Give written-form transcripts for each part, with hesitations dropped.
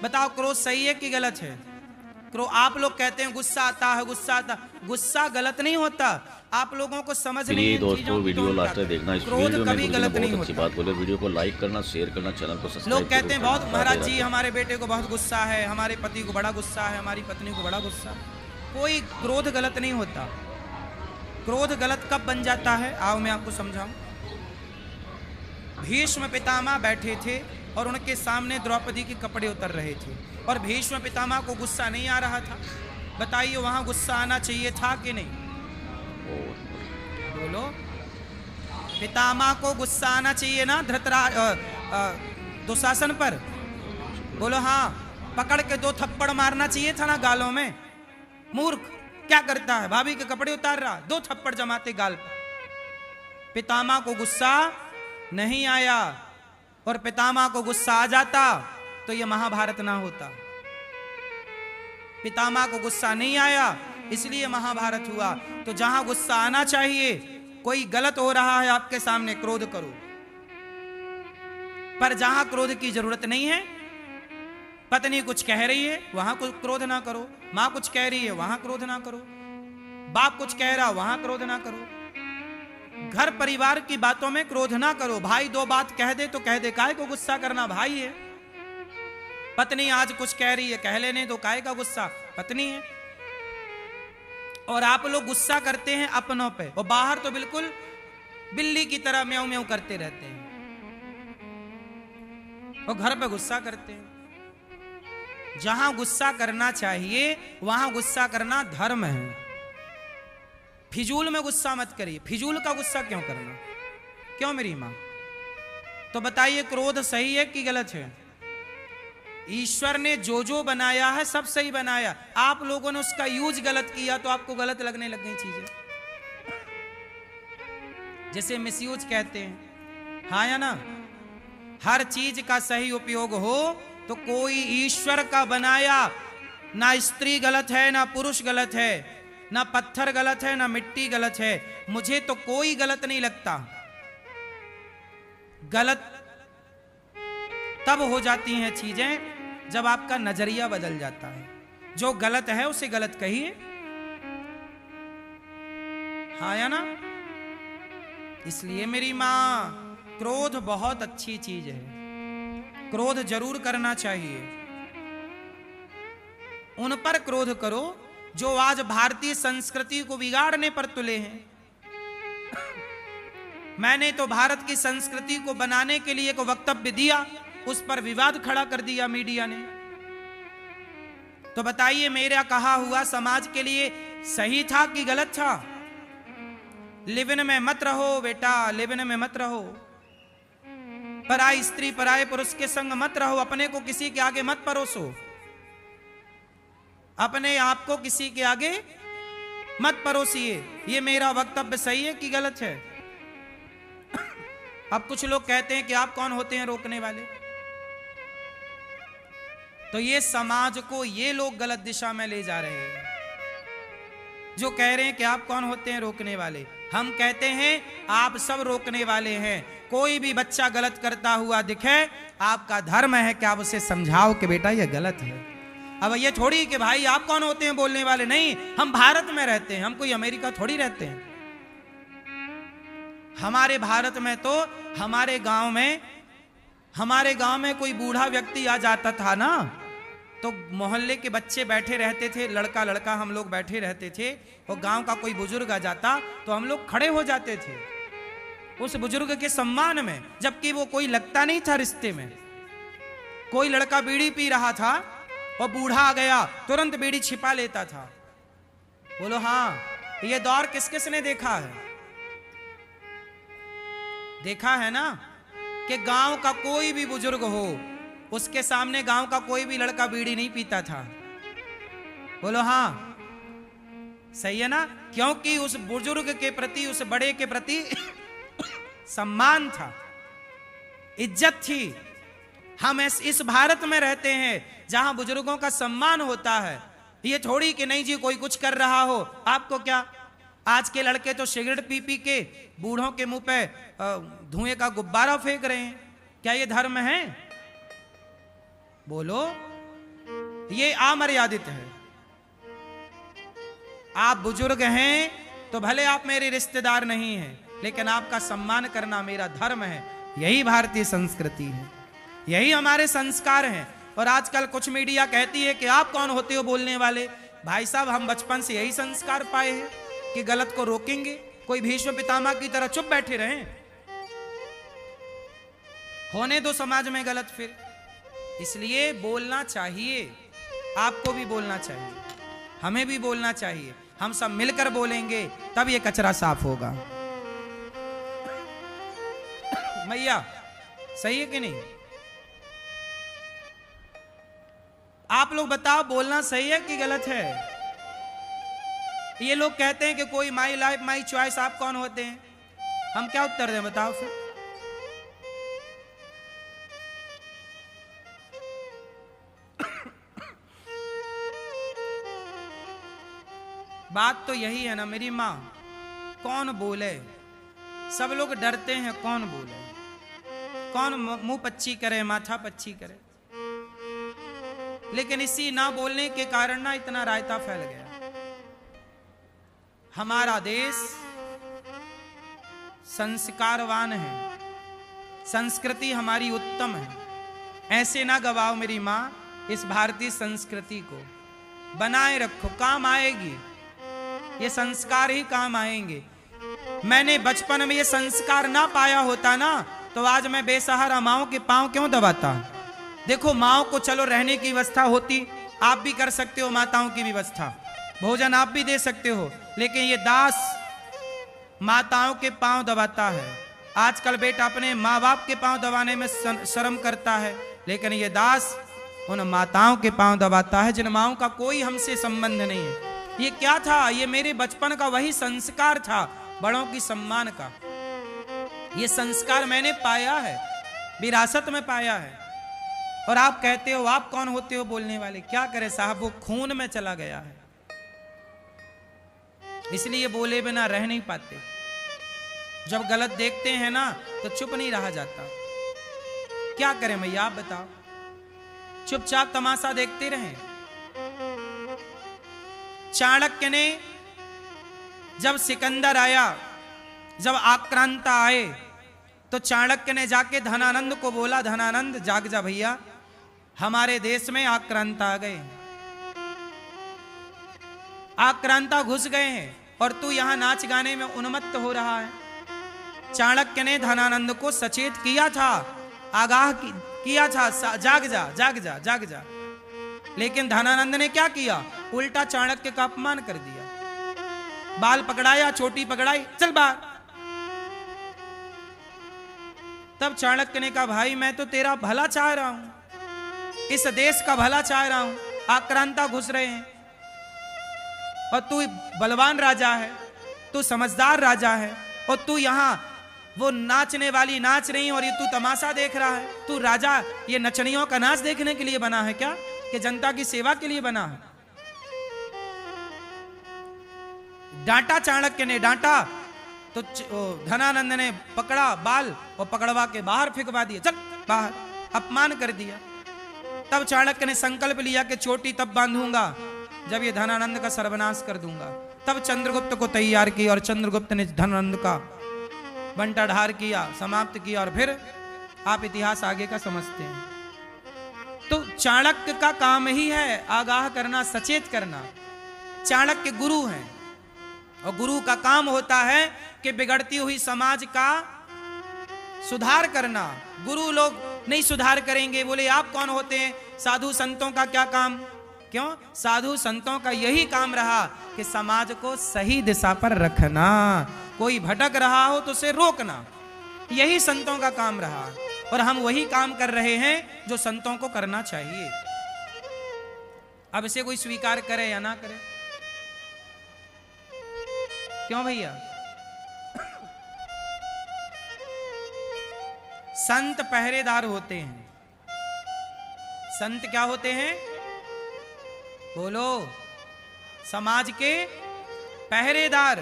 बताओ क्रोध सही है कि गलत है? आप लोग कहते हैं गुस्सा आता है, गुस्सा आता, गुस्सा गलत नहीं होता। आप लोगों को समझ नहीं है दोस्तों वीडियो लास्ट तक देखना। इस वीडियो में कभी गलत नहीं बहुत अच्छी बात बोले। वीडियो को लाइक करना, शेयर करना, चैनल को सब्सक्राइब। लोग कहते हैं बहुत महाराज जी हमारे बेटे को बहुत गुस्सा है, हमारे पति को बड़ा गुस्सा है, हमारी पत्नी को बड़ा गुस्सा। कोई क्रोध गलत नहीं होता। क्रोध गलत कब बन जाता है? आओ मैं आपको समझाऊं। भीष्म पितामह बैठे थे और उनके सामने द्रौपदी के कपड़े उतर रहे थे और भीष्म पितामह को गुस्सा नहीं आ रहा था। बताइए वहां गुस्सा आना चाहिए था कि नहीं? बोलो, पितामह को गुस्सा आना चाहिए ना दुशासन पर? बोलो हाँ। पकड़ के 2 थप्पड़ मारना चाहिए था ना गालों में। मूर्ख क्या करता है? भाभी के कपड़े उतार रहा, 2 थप्पड़ जमाते गाल पर। पितामह को गुस्सा नहीं आया, और पितामह को गुस्सा आ जाता तो यह महाभारत ना होता। पितामह को गुस्सा नहीं आया इसलिए महाभारत हुआ। तो जहां गुस्सा आना चाहिए, कोई गलत हो रहा है आपके सामने, क्रोध करो। पर जहां क्रोध की जरूरत नहीं है, पत्नी कुछ कह रही है वहां कुछ क्रोध ना करो, मां कुछ कह रही है वहां क्रोध ना करो, बाप कुछ कह रहा वहां क्रोध ना करो, घर परिवार की बातों में क्रोध ना करो। भाई 2 बात कह दे तो कह दे, काहे को गुस्सा करना, भाई है। पत्नी आज कुछ कह रही है, कह लेने दो, काहे का गुस्सा, पत्नी है। और आप लोग गुस्सा करते हैं अपनों पे, और बाहर तो बिल्कुल बिल्ली की तरह म्याऊं म्याऊं करते रहते हैं, और घर पे गुस्सा करते हैं। जहां गुस्सा करना चाहिए वहां गुस्सा करना धर्म है। फिजूल में गुस्सा मत करिए। फिजूल का गुस्सा क्यों करना? क्यों मेरी मां? तो बताइए क्रोध सही है कि गलत है? ईश्वर ने जो बनाया है सब सही बनाया। आप लोगों ने उसका यूज गलत किया तो आपको गलत लगने लग गई चीजें। जैसे मिसयूज कहते हैं, हाँ या ना? हर चीज का सही उपयोग हो तो कोई ईश्वर का बनाया, ना स्त्री गलत है, ना पुरुष गलत है, ना पत्थर गलत है, ना मिट्टी गलत है। मुझे तो कोई गलत नहीं लगता। गलत तब हो जाती हैं चीजें जब आपका नजरिया बदल जाता है। जो गलत है उसे गलत कहिए, हाँ या ना? इसलिए मेरी मां, क्रोध बहुत अच्छी चीज है, क्रोध जरूर करना चाहिए। उन पर क्रोध करो जो आज भारतीय संस्कृति को बिगाड़ने पर तुले हैं। मैंने तो भारत की संस्कृति को बनाने के लिए एक वक्तव्य दिया, उस पर विवाद खड़ा कर दिया मीडिया ने। तो बताइए मेरा कहा हुआ समाज के लिए सही था कि गलत था? लिव-इन में मत रहो बेटा, लिव-इन में मत रहो। पराई स्त्री पराये पुरुष के संग मत रहो। अपने को किसी के आगे मत परोसो, अपने आप को किसी के आगे मत परोसिए। ये मेरा वक्तव्य सही है कि गलत है? अब कुछ लोग कहते हैं कि आप कौन होते हैं रोकने वाले? तो ये समाज को ये लोग गलत दिशा में ले जा रहे हैं जो कह रहे हैं कि आप कौन होते हैं रोकने वाले। हम कहते हैं आप सब रोकने वाले हैं। कोई भी बच्चा गलत करता हुआ दिखे, आपका धर्म है कि आप उसे समझाओ कि बेटा ये गलत है। अब ये थोड़ी कि भाई आप कौन होते हैं बोलने वाले। नहीं, हम भारत में रहते हैं, हम कोई अमेरिका थोड़ी रहते हैं। हमारे भारत में तो हमारे गांव में कोई बूढ़ा व्यक्ति आ जाता था ना, तो मोहल्ले के बच्चे बैठे रहते थे, लड़का लड़का हम लोग बैठे रहते थे, और गांव का कोई बुजुर्ग आ जाता तो हम लोग खड़े हो जाते थे उस बुजुर्ग के सम्मान में, जबकि वो कोई लगता नहीं था रिश्ते में। कोई लड़का बीड़ी पी रहा था और बूढ़ा आ गया, तुरंत बीड़ी छिपा लेता था। बोलो हाँ, ये दौर किस किस ने देखा है? देखा है ना कि गांव का कोई भी बुजुर्ग हो, उसके सामने गांव का कोई भी लड़का बीड़ी नहीं पीता था। बोलो हाँ, सही है ना? क्योंकि उस बुजुर्ग के प्रति, उस बड़े के प्रति सम्मान था, इज्जत थी। हम इस भारत में रहते हैं जहां बुजुर्गों का सम्मान होता है। ये थोड़ी कि नहीं जी कोई कुछ कर रहा हो, आपको क्या। आज के लड़के तो सिगरेट पी पी के बूढ़ों के मुंह पे धुएं का गुब्बारा फेंक रहे हैं। क्या ये धर्म है? बोलो, ये अमर्यादित है। आप बुजुर्ग हैं तो भले आप मेरे रिश्तेदार नहीं हैं, लेकिन आपका सम्मान करना मेरा धर्म है। यही भारतीय संस्कृति है, यही हमारे संस्कार हैं। और आजकल कुछ मीडिया कहती है कि आप कौन होते हो बोलने वाले। भाई साहब, हम बचपन से यही संस्कार पाए हैं कि गलत को रोकेंगे। कोई भीष्म पितामह की तरह चुप बैठे रहें? होने दो समाज में गलत फिर। इसलिए बोलना चाहिए, आपको भी बोलना चाहिए, हमें भी बोलना चाहिए। हम सब मिलकर बोलेंगे तब ये कचरा साफ होगा। मैया सही है कि नहीं? आप लोग बताओ, बोलना सही है कि गलत है? ये लोग कहते हैं कि कोई माई लाइफ माई चॉइस। आप कौन होते हैं? हम क्या उत्तर दें, बताओ फिर। बात तो यही है ना मेरी माँ, कौन बोले? सब लोग डरते हैं कौन बोले, कौन मुंह पच्ची करे, माथा पच्ची करे। लेकिन इसी ना बोलने के कारण ना इतना रायता फैल गया। हमारा देश संस्कारवान है, संस्कृति हमारी उत्तम है। ऐसे ना गवाओ मेरी माँ, इस भारतीय संस्कृति को बनाए रखो, काम आएगी। ये संस्कार ही काम आएंगे। मैंने बचपन में ये संस्कार ना पाया होता ना, तो आज मैं बेसहारा माओ के पांव क्यों दबाता। देखो, माओ को चलो रहने की व्यवस्था होती, आप भी कर सकते हो माताओं की व्यवस्था, भोजन आप भी दे सकते हो। लेकिन ये दास माताओं के पांव दबाता है। आजकल बेटा अपने माँ बाप के पांव दबाने में शर्म करता है, लेकिन ये दास उन माताओं के पांव दबाता है जिन माओं का कोई हमसे संबंध नहीं है। ये क्या था? ये मेरे बचपन का वही संस्कार था, बड़ों की सम्मान का। ये संस्कार मैंने पाया है, विरासत में पाया है। और आप कहते हो आप कौन होते हो बोलने वाले? क्या करे साहब, वो खून में चला गया है, इसलिए बोले बिना रह नहीं पाते। जब गलत देखते हैं ना तो चुप नहीं रहा जाता। क्या करें भैया, आप बताओ? चुपचाप तमाशा देखते रहें? चाणक्य ने जब सिकंदर आया, जब आक्रांता आए, तो चाणक्य ने जाके धनानंद को बोला, धनानंद जाग जा भैया, हमारे देश में आक्रांता आ गए, आक्रांता घुस गए हैं और तू यहां नाच गाने में उन्मत्त हो रहा है। चाणक्य ने धनानंद को सचेत किया था, आगाह किया था, जाग जा जाग जा जाग जा। लेकिन धनानंद ने क्या किया? उल्टा चाणक्य का अपमान कर दिया, बाल पकड़ाया, चोटी पकड़ाई, चल बाहर। तब चाणक्य ने कहा, भाई मैं तो तेरा भला चाह रहा हूं, इस देश का भला चाह रहा हूं, आक्रांता घुस रहे हैं और तू बलवान राजा है, तू समझदार राजा है, और तू यहां वो नाचने वाली नाच रही और ये तू तमाशा देख रहा है। तू राजा ये नचनियों का नाच देखने के लिए बना है क्या, कि जनता की सेवा के लिए बना है? डांटा, चाणक्य ने डांटा तो धनानंद ने पकड़ा बाल और पकड़वा के बाहर फेंकवा दिया, चल बाहर, अपमान कर दिया। तब चाणक्य ने संकल्प लिया कि चोटी तब बांधूंगा जब ये धनानंद का सर्वनाश कर दूंगा। तब चंद्रगुप्त को तैयार किया और चंद्रगुप्त ने धनानंद का बंटाढार किया, समाप्त किया। और फिर आप इतिहास आगे का समझते हैं। तो चाणक्य का काम ही है आगाह करना, सचेत करना। चाणक्य गुरु हैं और गुरु का काम होता है कि बिगड़ती हुई समाज का सुधार करना। गुरु लोग नहीं सुधार करेंगे। बोले आप कौन होते हैं? साधु संतों का क्या काम? क्यों? साधु संतों का यही काम रहा कि समाज को सही दिशा पर रखना, कोई भटक रहा हो तो उसे रोकना, यही संतों का काम रहा। और हम वही काम कर रहे हैं जो संतों को करना चाहिए। अब इसे कोई स्वीकार करे या ना करे, क्यों भैया? संत पहरेदार होते हैं। संत क्या होते हैं? बोलो, समाज के पहरेदार,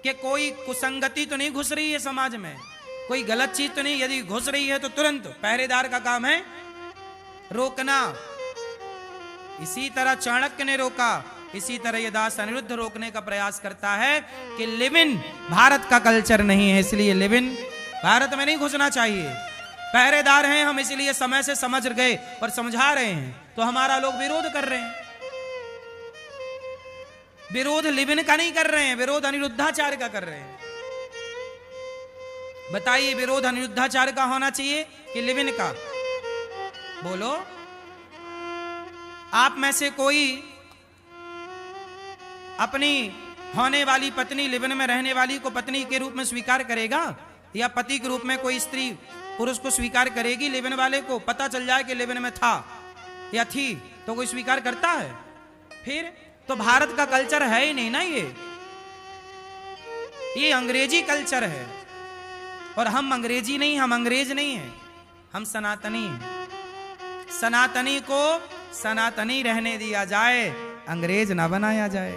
के कोई कुसंगति तो नहीं घुस रही है समाज में, कोई गलत चीज तो नहीं, यदि घुस रही है तो तुरंत पहरेदार का काम है रोकना। इसी तरह चाणक्य ने रोका, इसी तरह ये दास अनिरुद्ध रोकने का प्रयास करता है कि लिव इन भारत का कल्चर नहीं है, इसलिए लिव इन भारत में नहीं घुसना चाहिए। पहरेदार हैं हम, इसलिए समय से समझ गए और समझा रहे हैं, तो हमारा लोग विरोध कर रहे हैं। विरोध लिव इन का नहीं कर रहे हैं, विरोध अनिरुद्धाचार्य का कर रहे हैं। बताइए विरोध अनिरुद्धाचार्य का होना चाहिए कि लिव इन का? बोलो। आप में से कोई अपनी होने वाली पत्नी, लिव इन में रहने वाली को पत्नी के रूप में स्वीकार करेगा? या पति के रूप में कोई स्त्री पुरुष को स्वीकार करेगी? लिव इन वाले को पता चल जाए कि लिव इन में था या थी तो कोई स्वीकार करता है? फिर तो भारत का कल्चर है ही नहीं ना, ये अंग्रेजी कल्चर है। और हम अंग्रेजी नहीं, हम अंग्रेज नहीं हैं, हम सनातनी हैं। सनातनी को सनातनी रहने दिया जाए, अंग्रेज ना बनाया जाए।